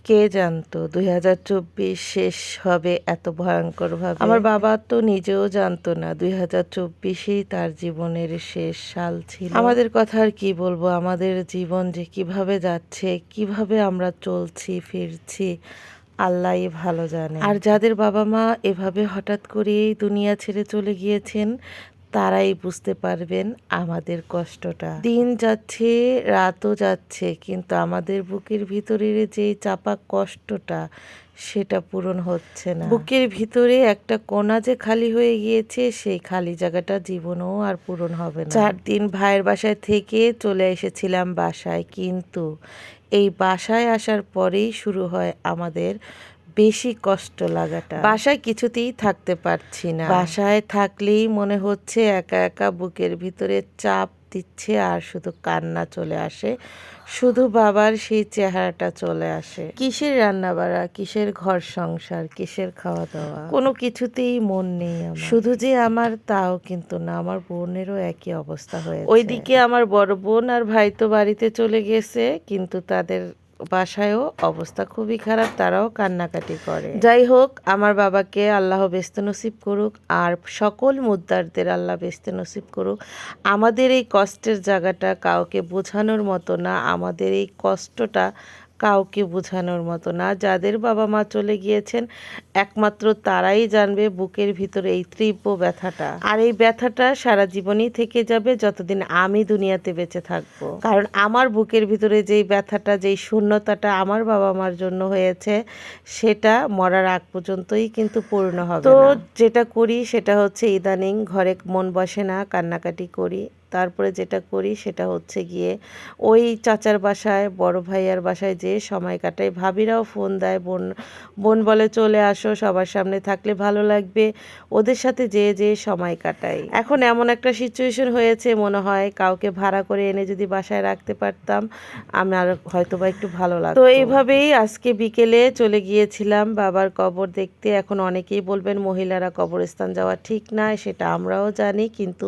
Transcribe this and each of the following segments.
কে জানতো ২০২৪ শেষ হবে এত ভয়ঙ্করভাবে। আমার বাবা তো নিজেও জানতো না ২০২৪ই তার জীবনের শেষ সাল ছিল। আমাদের কথা আর কি বলবো, আমাদের জীবন যে কিভাবে যাচ্ছে, কিভাবে আমরা চলছি ফিরছি, আল্লাহই ভালো জানে। আর যাদের বাবা মা এভাবে হঠাৎ করেই দুনিয়া ছেড়ে চলে গিয়েছেন, তারাই বুঝতে পারবেন আমাদের কষ্টটা। দিন যাচ্ছে, রাতও যাচ্ছে, কিন্তু আমাদের বুকের ভিতরের যে চাপা কষ্টটা, সেটা পূরণ হচ্ছে না। বুকের ভিতরে একটা কোণা যে খালি হয়ে গিয়েছে, সেই খালি জায়গাটা জীবনেও আর পূরণ হবে না। 4 দিন ভাইয়ের বাসায় থেকে চলে এসেছিলাম বাসায়, কিন্তু এই বাসায় আসার পরেই শুরু হয় আমাদের বেশি কষ্ট লাগাটা। বাসায় কিছুতেই থাকতে পারছি না। বাসায় থাকলেই মনে হচ্ছে একা একা বুকের ভিতরে চাপ দিচ্ছে, আর শুধু কান্না চলে আসে, শুধু বাবার সেই চেহারাটা চলে আসে। কিসের রান্না বাড়া, কিসের ঘর সংসার, কিসের খাওয়া দাওয়া, কোনো কিছুতেই মন নেই আমার। শুধু যে আমার তাও কিন্তু না, আমার বোনেরও একই অবস্থা হয়েছে। ওইদিকে আমার বড় বোন আর ভাই তো বাড়িতে চলে গেছে, কিন্তু তাদের বাসায়ও অবস্থা খুবই খারাপ, তারাও কান্নাকাটি করে। যাই হোক, আমার বাবাকে আল্লাহ বেস্তে নসিব করুক, আর সকল মুদ্দারদের আল্লাহ বেস্তে নসিব করুক। আমাদের এই কষ্টের জায়গাটা কাউকে বোঝানোর মতো না, আমাদের এই কষ্টটা কাউকে বোঝানোর মতো না। যাদের বাবা মা চলে গিয়েছেন, একমাত্র তারাই জানবে বুকের ভিতরে এই তীব্র ব্যথাটা। আর এই ব্যথাটা সারা জীবনই থেকে যাবে যতদিন আমি দুনিয়াতে বেঁচে থাকবো। কারণ আমার বুকের ভিতরে যেই ব্যথাটা, যেই শূন্যতাটা আমার বাবা মার জন্য হয়েছে, সেটা মরার আগ পর্যন্তই কিন্তু পূর্ণ হবে না। তো যেটা করি সেটা হচ্ছে, ইদানিং ঘরে মন বসে না, কান্নাকাটি করি। তারপরে যেটা করি সেটা হচ্ছে গিয়ে ওই চাচার বাসায়, বড় ভাইয়ার বাসায় যে সময় কাটাই। ভাবিরাও ফোন দেয়, বোন বলে চলে আসো, সবার সামনে থাকলে ভালো লাগবে। ওদের সাথে যে সময় কাটাই। এখন এমন একটা সিচুয়েশন হয়েছে, মনে হয় কাউকে ভাড়া করে এনে যদি বাসায় রাখতে পারতাম, আমার হয়তো বা একটু ভালো লাগতো। তো এইভাবেই আজকে বিকেলে চলে গিয়েছিলাম বাবার কবর দেখতে। এখন অনেকেই বলবেন মহিলারা কবরস্থান যাওয়া ঠিক না, সেটা আমরাও জানি, কিন্তু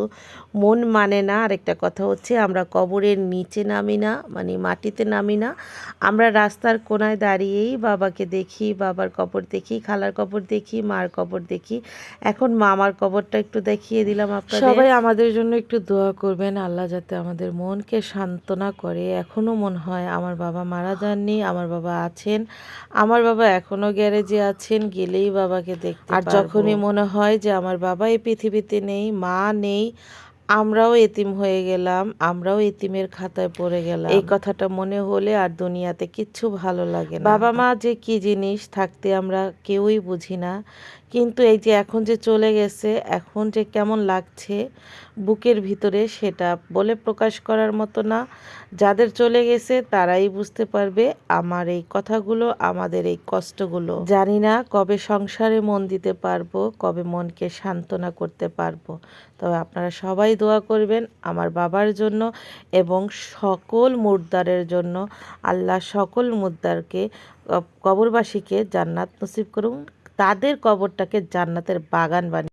মন মানে না। আরেকটা কথা হচ্ছে, আমরা কবরের নিচে নামি না, মানে মাটিতে নামি না, আমরা রাস্তার কোনায় দাঁড়িয়েই বাবাকে দেখি, বাবার কবর দেখি, খালার কবর দেখি, মার কবর দেখি। এখন মামার কবরটা একটু দেখিয়ে দিলাম আপনাদের। সবাই আমাদের জন্য একটু দোয়া করবেন, আল্লাহ যাতে আমাদের মনকে সান্ত্বনা করে। এখনও মনে হয় আমার বাবা মারা যাননি, আমার বাবা আছেন, আমার বাবা এখনও গ্যারেজে আছেন, গেলেই বাবাকে দেখতে পারবো। আর যখনই মনে হয় যে আমার বাবা এই পৃথিবীতে নেই, মা নেই, আমরাও এতিম হয়ে গেলাম, আমরাও এতিমের খাতায় পড়ে গেলাম, এই কথাটা মনে হলে আর দুনিয়াতে কিচ্ছু ভালো লাগে না। বাবা মা যে কি জিনিস, থাকতে আমরা কেউই বুঝি না, কিন্তু এই যে এখন যে চলে গেছে, এখন যে কেমন লাগছে বুকের ভিতরে, সেটা বলে প্রকাশ করার মতো না। যাদের চলে গেছে তারাই বুঝতে পারবে আমার এই কথাগুলো, আমাদের এই কষ্টগুলো। জানি না কবে সংসারে মন দিতে পারবো, কবে মনকে সান্ত্বনা করতে পারবো। তবে আপনারা সবাই দোয়া করবেন আমার বাবার জন্য এবং সকল মুর্দারের জন্য। আল্লাহ সকল মুর্দারকে, কবরবাসীকে জান্নাত নসিব করুন, তাদের কবরটাকে জান্নাতের বাগান বানিয়ে